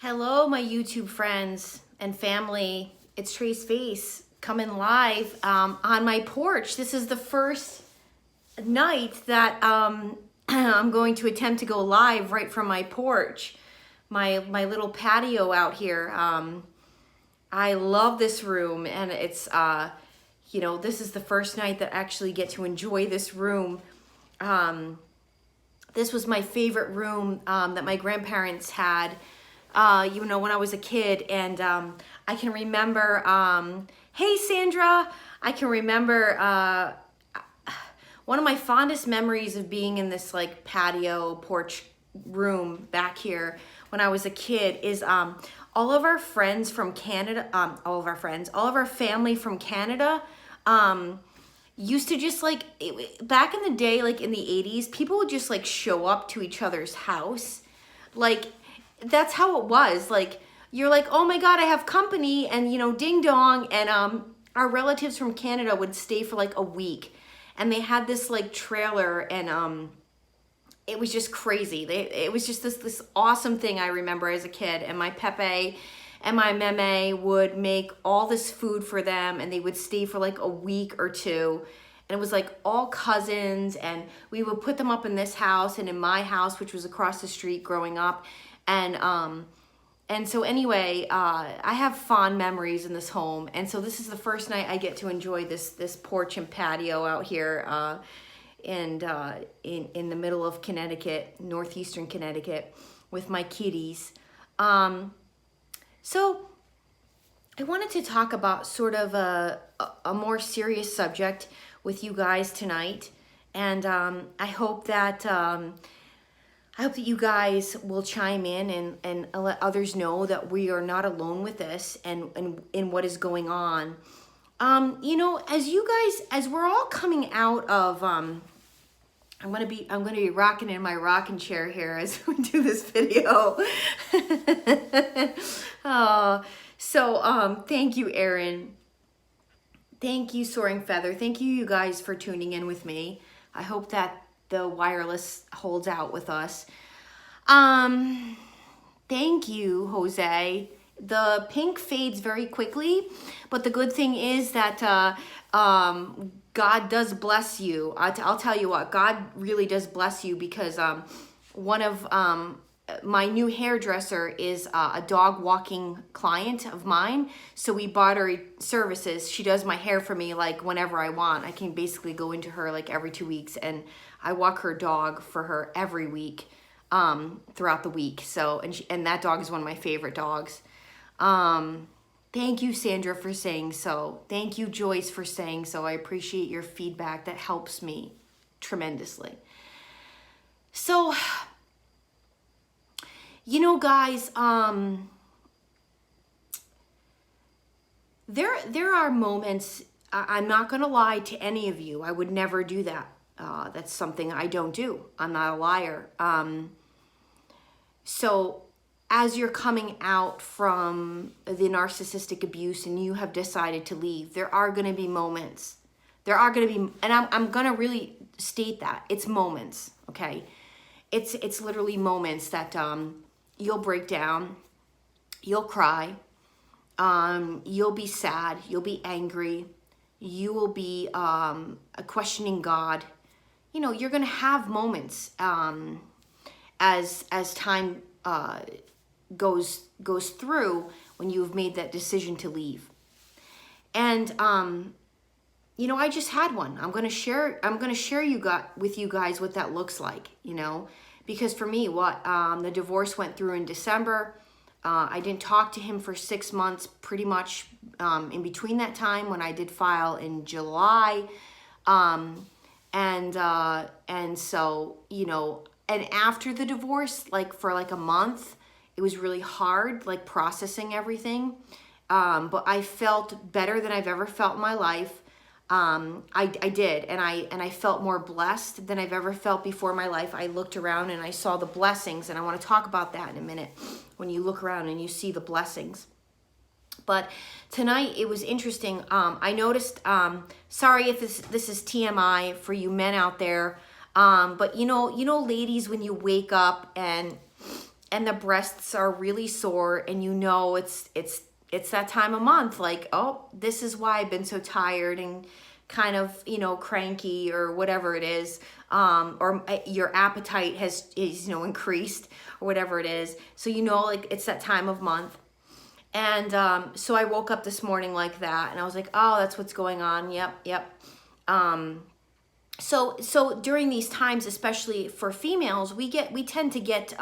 Hello, my YouTube friends and family. It's Trace Face coming live on my porch. This is the first night that I'm going to attempt to go live right from my porch, my little patio out here. I love this room, and it's this is the first night that I actually get to enjoy this room. This was my favorite room that my grandparents had. When I was a kid, and I can remember, hey Sandra, I can remember one of my fondest memories of being in this like patio porch room back here when I was a kid is all of our friends from Canada, all of our family from Canada used to just like, back in the day, like in the 80s, people would just like show up to each other's house. Like, that's how it was. Like, you're like, oh my God, I have company, and ding dong. And our relatives from Canada would stay for like a week, and they had this like trailer, and it was just crazy. It was just this awesome thing I remember as a kid. And my Pepe and my Meme would make all this food for them, and they would stay for like a week or two. And it was like all cousins, and we would put them up in this house and in my house, which was across the street growing up. And so anyway, I have fond memories in this home. And so this is the first night I get to enjoy this porch and patio out here in the middle of Connecticut, northeastern Connecticut, with my kitties. So I wanted to talk about sort of a more serious subject with you guys tonight. And I hope that you guys will chime in and let others know that we are not alone with this and in what is going on. As we're all coming out of, I'm gonna be rocking in my rocking chair here as we do this video. Thank you, Erin. Thank you, Soaring Feather. Thank you guys for tuning in with me. I hope that the wireless holds out with us. Thank you, Jose. The pink fades very quickly, but the good thing is that God does bless you. I'll tell you what, God really does bless you, because one of my new hairdresser is a dog walking client of mine. So we bought her services. She does my hair for me like whenever I want. I can basically go into her like every 2 weeks, and I walk her dog for her every week throughout the week. So and that dog is one of my favorite dogs. Thank you, Sandra, for saying so. Thank you, Joyce, for saying so. I appreciate your feedback. That helps me tremendously. So, guys, there are moments, I'm not going to lie to any of you. I would never do that. That's something I don't do. I'm not a liar. So as you're coming out from the narcissistic abuse and you have decided to leave, there are going to be moments. There are going to be, and I'm going to really state that it's moments. Okay. It's literally moments that, you'll break down, you'll cry, you'll be sad, you'll be angry, you will be questioning God. You're going to have moments as time goes through when you've made that decision to leave. And I just had one. I'm going to share with you guys what that looks like, because for me, the divorce went through in December. I didn't talk to him for 6 months, pretty much in between that time, when I did file in July. And so, and after the divorce, like for like a month, it was really hard, like processing everything. But I felt better than I've ever felt in my life. I did, and I felt more blessed than I've ever felt before in my life. I looked around and I saw the blessings, and I want to talk about that in a minute, when you look around and you see the blessings. But tonight it was interesting. I noticed, sorry if this is TMI for you men out there, but ladies, when you wake up and and the breasts are really sore, and you know it's that time of month, like, oh, this is why I've been so tired and kind of, you know, cranky or whatever it is, or your appetite is you know, increased or whatever it is. So you know, like, it's that time of month. And so I woke up this morning like that, and I was like, oh, that's what's going on. Yep. So during these times, especially for females, we tend to get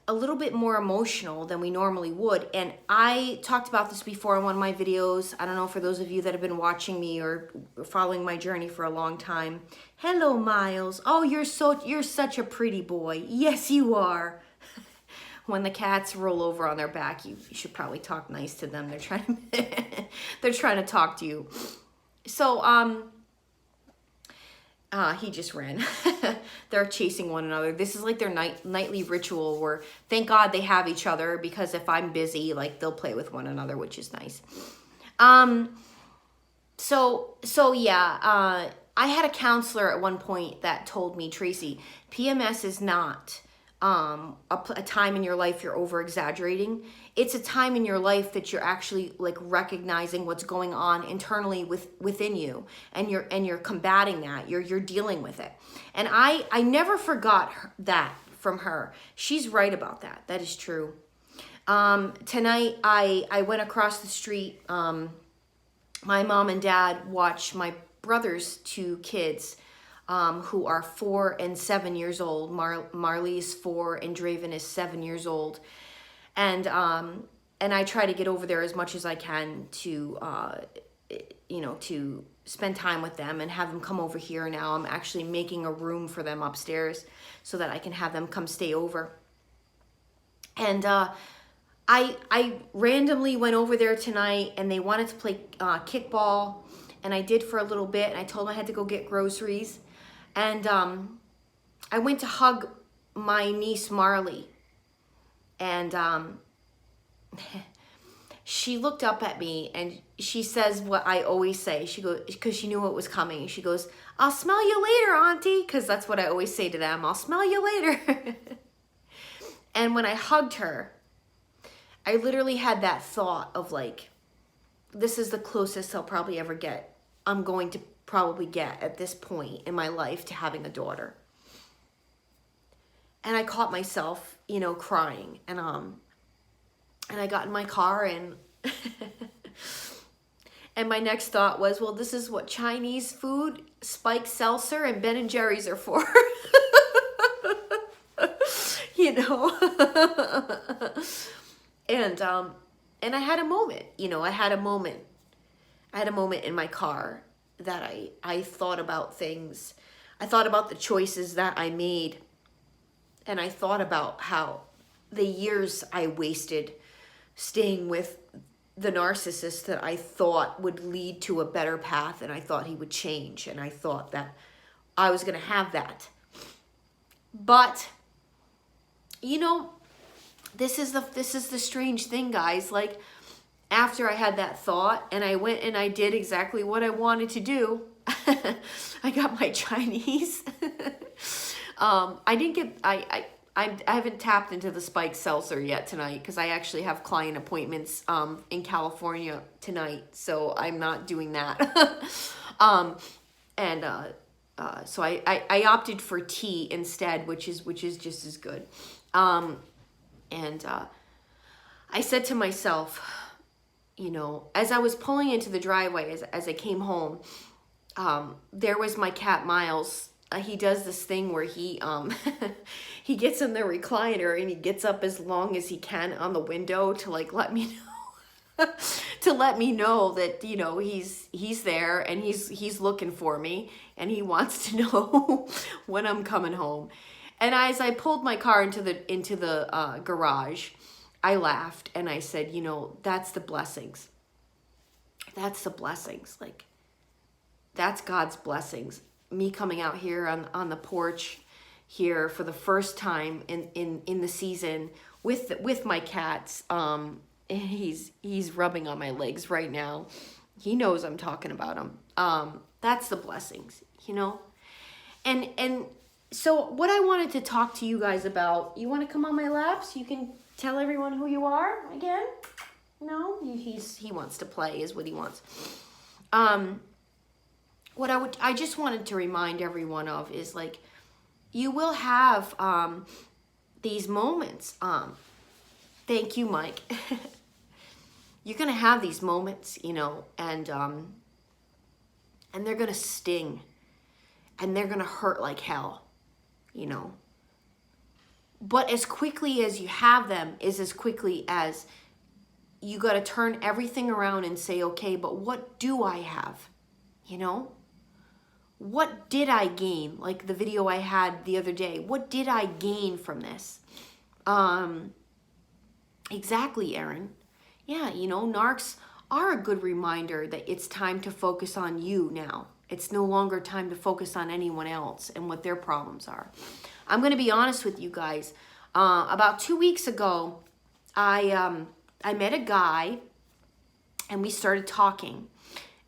a little bit more emotional than we normally would. And I talked about this before in one of my videos. I don't know, for those of you that have been watching me or following my journey for a long time. Hello, Miles. Oh, you're such a pretty boy. Yes, you are. When the cats roll over on their back, you should probably talk nice to them. They're trying to talk to you. So he just ran. They're chasing one another. This is like their nightly ritual where, thank God they have each other, because if I'm busy, like, they'll play with one another, which is nice. So yeah, I had a counselor at one point that told me, Tracy, PMS is not a time in your life you're over exaggerating. It's a time in your life that you're actually, like, recognizing what's going on internally within you, and you're combating that. You're dealing with it. And I never forgot that from her. She's right about that. That is true. Tonight I went across the street. My mom and dad watched my brother's two kids, who are 4 and 7 years old. Marley is 4 and Draven is 7 years old. And I try to get over there as much as I can to, you know, to spend time with them and have them come over here. Now I'm actually making a room for them upstairs so that I can have them come stay over. And I randomly went over there tonight, and they wanted to play kickball, and I did for a little bit, and I told them I had to go get groceries. And I went to hug my niece Marley, and she looked up at me, and she says what I always say. She goes, because she knew what was coming. She goes, "I'll smell you later, Auntie," because that's what I always say to them. I'll smell you later. And when I hugged her, I literally had that thought of, like, this is the closest I'll probably ever get. I'm going to probably get at this point in my life to having a daughter. And I caught myself, you know, crying, and I got in my car, and and my next thought was, well, this is what Chinese food, spiked seltzer, and Ben and Jerry's are for. You know. And I had a moment, you know, I had a moment in my car that I thought about things. I thought about the choices that I made, and I thought about how the years I wasted staying with the narcissist that I thought would lead to a better path, and I thought he would change, and I thought that I was going to have that. But, you know, this is the strange thing, guys. Like, after I had that thought and I went and I did exactly what I wanted to do, I got my Chinese. I haven't tapped into the spiked seltzer yet tonight, because I actually have client appointments in California tonight, so I'm not doing that. So I opted for tea instead, which is just as good. And I said to myself, you know, as I was pulling into the driveway, as I came home, there was my cat Miles. He does this thing where he he gets in the recliner, and he gets up as long as he can on the window to, like, let me know to let me know that, you know, he's there, and he's looking for me, and he wants to know when I'm coming home. And as I pulled my car into the garage, I laughed, and I said, you know, that's the blessings. That's the blessings. Like, that's God's blessings. Me coming out here on the porch here for the first time in the season with my cats. And he's rubbing on my legs right now. He knows I'm talking about him. That's the blessings, you know? And So what I wanted to talk to you guys about, you want to come on my lap so you can tell everyone who you are again? No, he wants to play is what he wants. What I just wanted to remind everyone of is like, you will have these moments. Thank you, Mike. You're gonna have these moments, you know, and they're gonna sting, and they're gonna hurt like hell, you know. But as quickly as you have them is as quickly as you got to turn everything around and say, okay, but what do I have? You know, what did I gain? Like the video I had the other day, what did I gain from this? Exactly, Erin. Yeah, you know, narcs are a good reminder that it's time to focus on you now. It's no longer time to focus on anyone else and what their problems are. I'm going to be honest with you guys. About 2 weeks ago, I met a guy and we started talking.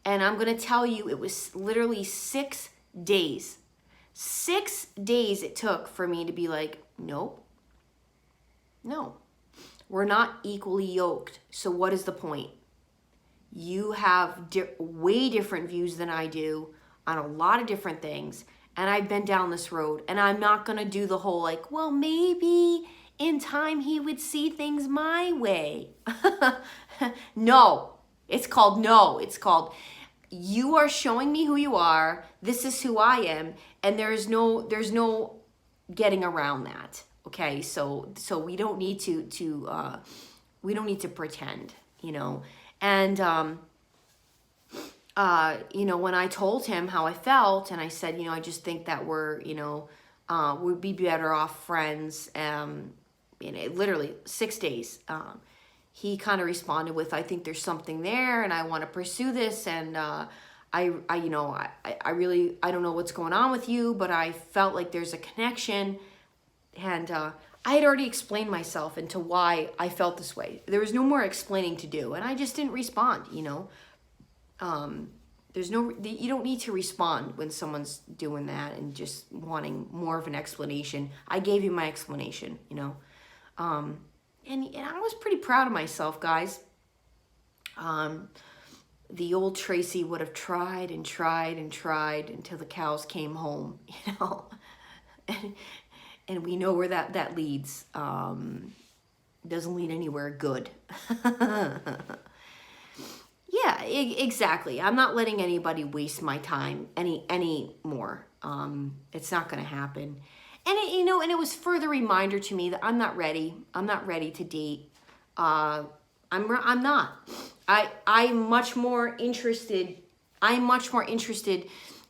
And I'm going to tell you, it was literally 6 days. 6 days it took for me to be like, nope, no, we're not equally yoked. So what is the point? You have way different views than I do on a lot of different things. And I've been down this road, and I'm not going to do the whole like, well, maybe in time he would see things my way. No, it's called no. It's called, you are showing me who you are. This is who I am. And there's no getting around that. Okay. So we don't need to pretend, you know, and, you know, when I told him how I felt and I said, you know, I just think that we're, you know, we'd be better off friends. You know, literally 6 days. He kind of responded with, I think there's something there and I want to pursue this. And, you know, I really, I don't know what's going on with you, but I felt like there's a connection. And, I had already explained myself into why I felt this way. There was no more explaining to do. And I just didn't respond, you know. You don't need to respond when someone's doing that and just wanting more of an explanation. I gave you my explanation, you know. And I was pretty proud of myself, guys. The old Tracy would have tried and tried and tried until the cows came home, you know. And we know where that leads. Doesn't lead anywhere good. Yeah, exactly. I'm not letting anybody waste my time any more. It's not going to happen. And you know, and it was further reminder to me that I'm not ready. I'm not ready to date. I'm not. I'm much more interested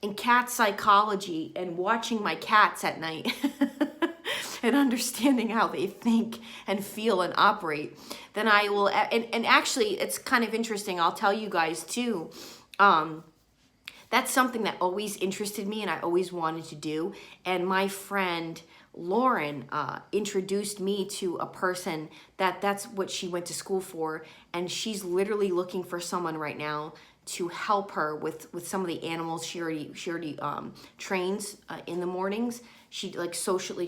in cat psychology and watching my cats at night and understanding how they think and feel and operate than I will. And actually, it's kind of interesting. I'll tell you guys too. That's something that always interested me and I always wanted to do. And my friend Lauren introduced me to a person that's what she went to school for. And she's literally looking for someone right now to help her with some of the animals she already trains in the mornings. She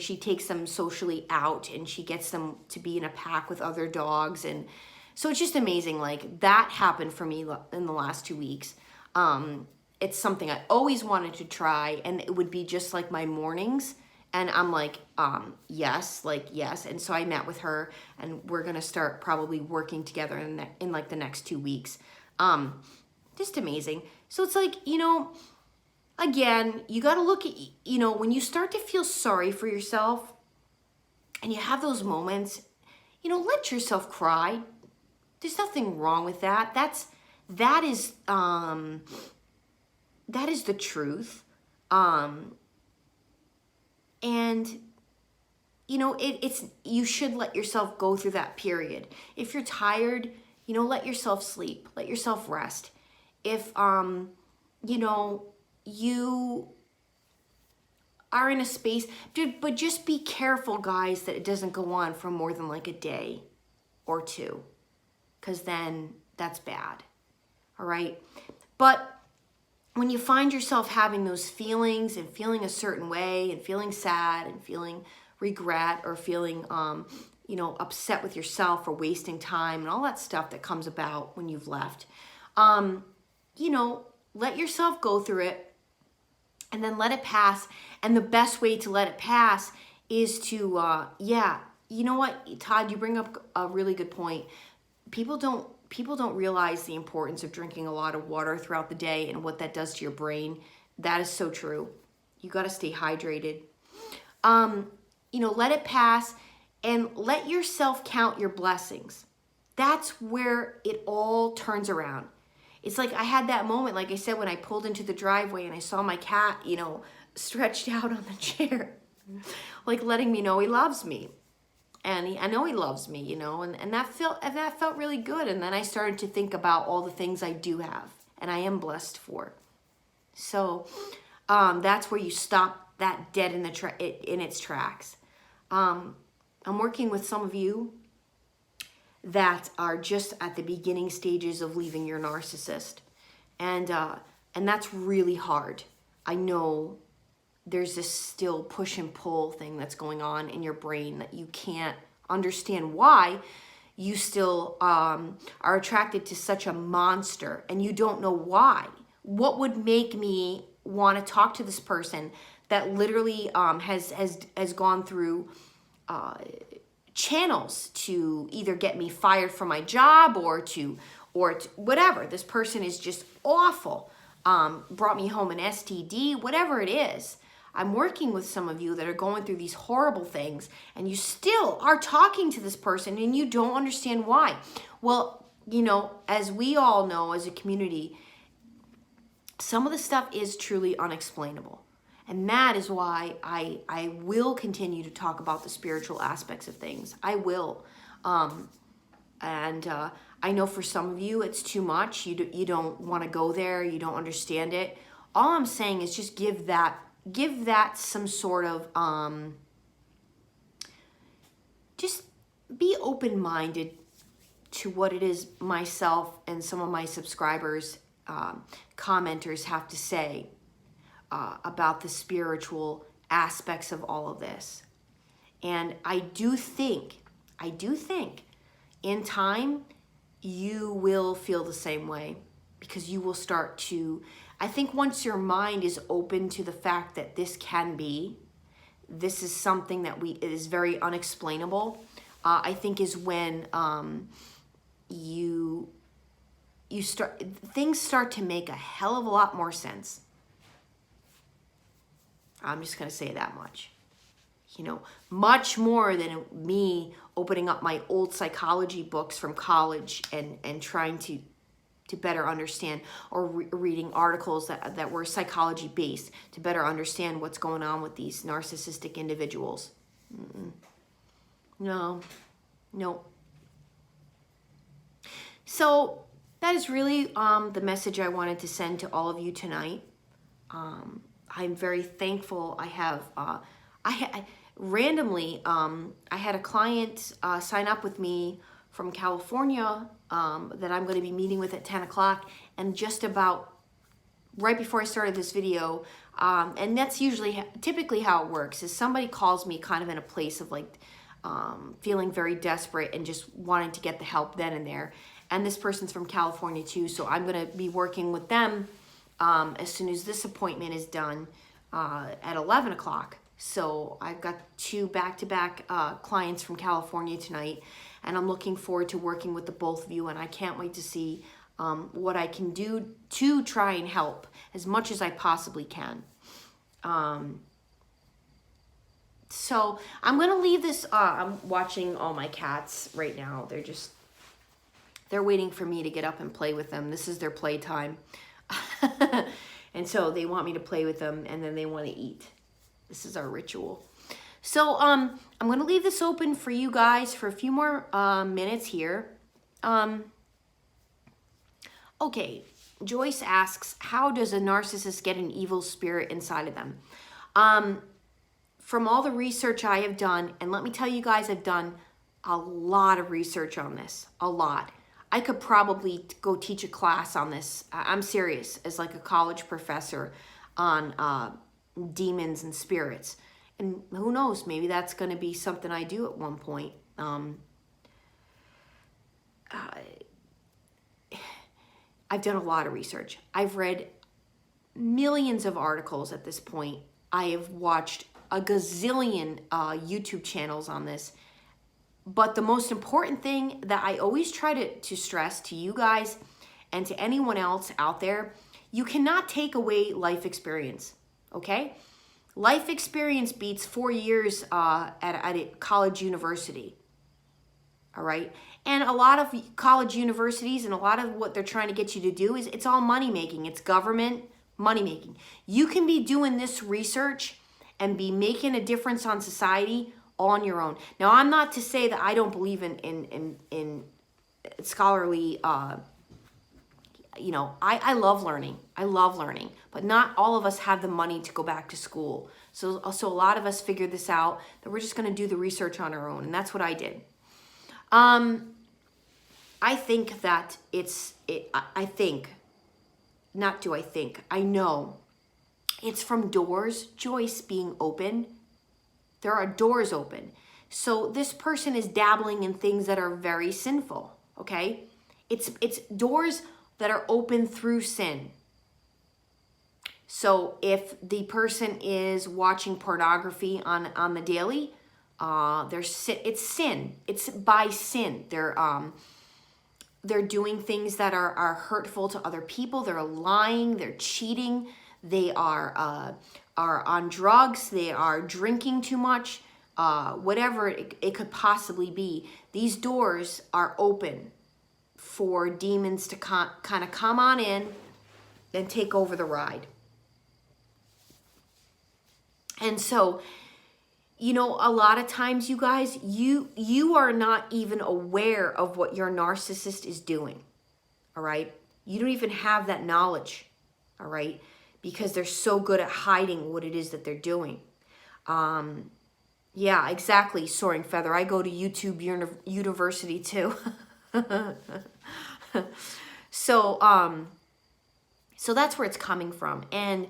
she takes them socially out and she gets them to be in a pack with other dogs. And so it's just amazing. Like that happened for me in the last 2 weeks. It's something I always wanted to try, and it would be just like my mornings. And I'm like, yes. And so I met with her and we're going to start probably working together in like the next 2 weeks. Just amazing. So it's like, you know, again, you got to look at, you know, when you start to feel sorry for yourself and you have those moments, you know, let yourself cry. There's nothing wrong with that. That is the truth. And you know, it's you should let yourself go through that period. If you're tired, you know, let yourself sleep, let yourself rest. If you know, you are in a space, dude, but just be careful, guys, that it doesn't go on for more than like a day or two, because then that's bad. All right. But when you find yourself having those feelings and feeling a certain way and feeling sad and feeling regret or feeling, you know, upset with yourself for wasting time and all that stuff that comes about when you've left, you know, let yourself go through it and then let it pass. And the best way to let it pass is to, yeah, you know what, Todd, you bring up a really good point. People don't realize the importance of drinking a lot of water throughout the day and what that does to your brain. That is so true. You got to stay hydrated. You know, let it pass and let yourself count your blessings. That's where it all turns around. It's like I had that moment, like I said, when I pulled into the driveway and I saw my cat, you know, stretched out on the chair, like letting me know he loves me. And I know he loves me, you know, and that felt really good. And then I started to think about all the things I do have and I am blessed for. So that's where you stop that dead in its tracks. I'm working with some of you that are just at the beginning stages of leaving your narcissist. And that's really hard. I know there's this still push and pull thing that's going on in your brain that you can't understand why you still are attracted to such a monster and you don't know why. What would make me want to talk to this person that literally has gone through channels to either get me fired from my job or to whatever. This person is just awful. Brought me home an STD, whatever it is. I'm working with some of you that are going through these horrible things and you still are talking to this person and you don't understand why. Well, you know, as we all know as a community, some of the stuff is truly unexplainable. And that is why I will continue to talk about the spiritual aspects of things. I will. I know for some of you it's too much. You don't want to go there. You don't understand it. All I'm saying is just give that some sort of, just be open-minded to what it is myself and some of my subscribers, commenters have to say about the spiritual aspects of all of this. And I do think in time you will feel the same way because you will start to, I think once your mind is open to the fact that this is something that is very unexplainable, I think is when things start to make a hell of a lot more sense. I'm just going to say that much. You know, much more than me opening up my old psychology books from college and trying to better understand, or reading articles that were psychology based to better understand what's going on with these narcissistic individuals. No. So that is really the message I wanted to send to all of you tonight. I'm very thankful. I had a client sign up with me from California that I'm going to be meeting with at 10 o'clock, and just about right before I started this video, and that's typically how it works, is somebody calls me kind of in a place of like feeling very desperate and just wanting to get the help then and there. And this person's from California too, so I'm going to be working with them as soon as this appointment is done at 11 o'clock. So I've got 2 back-to-back clients from California tonight, and I'm looking forward to working with the both of you, and I can't wait to see what I can do to try and help as much as I possibly can. So I'm going to leave this. I'm watching all my cats right now. They're waiting for me to get up and play with them. This is their playtime. And so they want me to play with them, and then they want to eat. This is our ritual. So I'm going to leave this open for you guys for a few more minutes here. Okay, Joyce asks, how does a narcissist get an evil spirit inside of them? From all the research I have done, and let me tell you guys, I've done a lot of research on this, a lot. I could probably go teach a class on this. I'm serious, as like a college professor on demons and spirits. And who knows, maybe that's going to be something I do at one point. I've done a lot of research. I've read millions of articles at this point. I have watched a gazillion YouTube channels on this. But the most important thing that I always try to stress to you guys and to anyone else out there, you cannot take away life experience, okay? Life experience beats 4 years at a college university, all right? And a lot of college universities and a lot of what they're trying to get you to do is it's all money making. It's government money making. You can be doing this research and be making a difference on society on your own. Now, I'm not to say that I don't believe in scholarly, you know, I love learning. I love learning, but not all of us have the money to go back to school. So a lot of us figured this out, that we're just going to do the research on our own. And that's what I did. I think that I know it's from doors, Joyce, being open. There are doors open. So this person is dabbling in things that are very sinful, okay? It's doors that are open through sin. So if the person is watching pornography on the daily, it's sin. It's by sin. They're doing things that are hurtful to other people. They're lying. They're cheating. They are on drugs. They are drinking too much. Whatever it could possibly be. These doors are open for demons to kind of come on in and take over the ride. And so, you know, a lot of times, you guys, you are not even aware of what your narcissist is doing, all right? You don't even have that knowledge, all right? Because they're so good at hiding what it is that they're doing. Yeah, exactly, Soaring Feather. I go to YouTube University too. So that's where it's coming from. And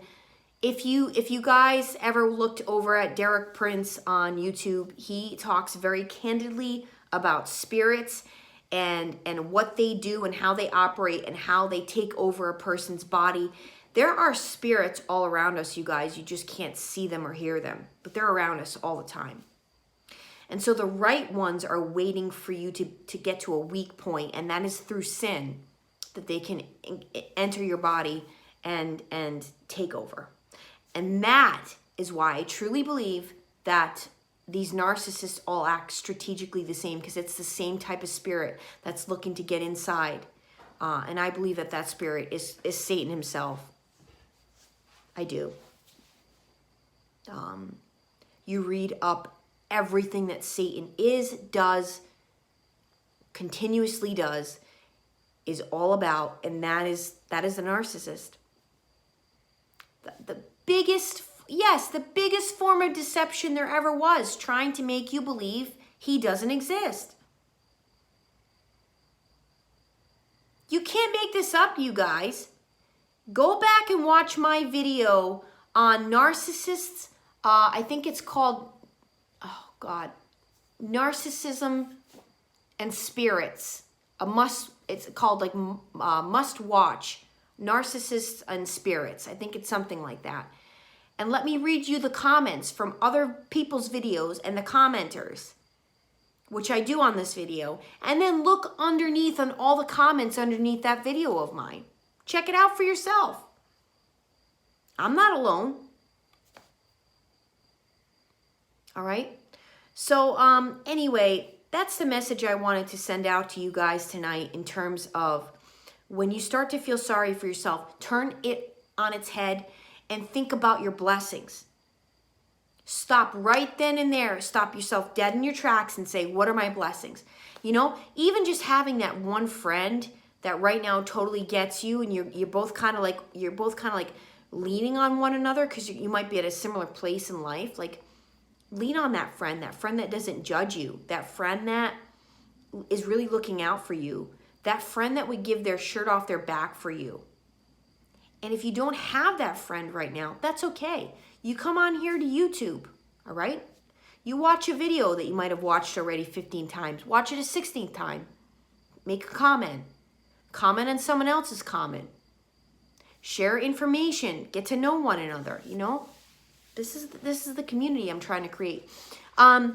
if you guys ever looked over at Derek Prince on YouTube, he talks very candidly about spirits and what they do and how they operate and how they take over a person's body. There are spirits all around us, you guys. You just can't see them or hear them, but they're around us all the time. And so the right ones are waiting for you to get to a weak point, and that is through sin, that they can enter your body and take over. And that is why I truly believe that these narcissists all act strategically the same, because it's the same type of spirit that's looking to get inside. And I believe that spirit is Satan himself. I do. You read up everything that Satan does, continuously does, is all about, and that is the narcissist. The biggest form of deception there ever was, trying to make you believe he doesn't exist. You can't make this up, you guys. Go back and watch my video on narcissists. I think it's called, Narcissism and Spirits. It's called like Must Watch, Narcissists and Spirits. I think it's something like that. And let me read you the comments from other people's videos and the commenters, which I do on this video. And then look underneath on all the comments underneath that video of mine. Check it out for yourself. I'm not alone. All right. So anyway, that's the message I wanted to send out to you guys tonight, in terms of when you start to feel sorry for yourself, turn it on its head and think about your blessings. Stop right then and there. Stop yourself dead in your tracks and say, what are my blessings? You know, even just having that one friend that right now totally gets you, and you're both kind of like leaning on one another, because you might be at a similar place in life. Like, lean on that friend that doesn't judge you, that friend that is really looking out for you, that friend that would give their shirt off their back for you. And if you don't have that friend right now, that's okay. You come on here to YouTube, all right? You watch a video that you might have watched already 15 times. Watch it a 16th time. Make a comment. Comment on someone else's comment. Share information. Get to know one another, you know? This is the community I'm trying to create. I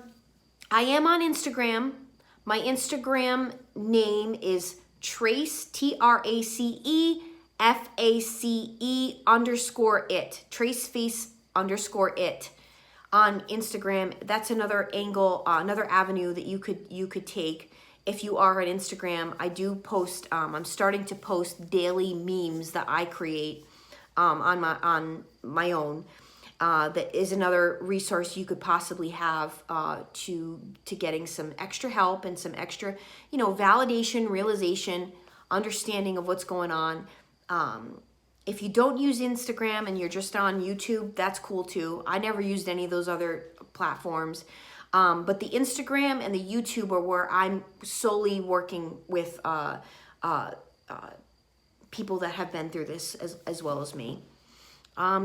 am on Instagram. My Instagram name is Trace, TRACE_FACE_it. Traceface_it on Instagram. That's another angle, another avenue that you could take if you are on Instagram. I do post. I'm starting to post daily memes that I create on my own. That is another resource you could possibly have to getting some extra help and some extra, you know, validation, realization, understanding of what's going on. If you don't use Instagram and you're just on YouTube, that's cool too. I never used any of those other platforms. But the Instagram and the YouTube are where I'm solely working with people that have been through this as well as me.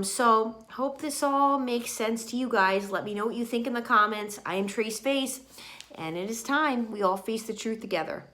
So hope this all makes sense to you guys. Let me know what you think in the comments. I am Trace Face, and it is time we all face the truth together.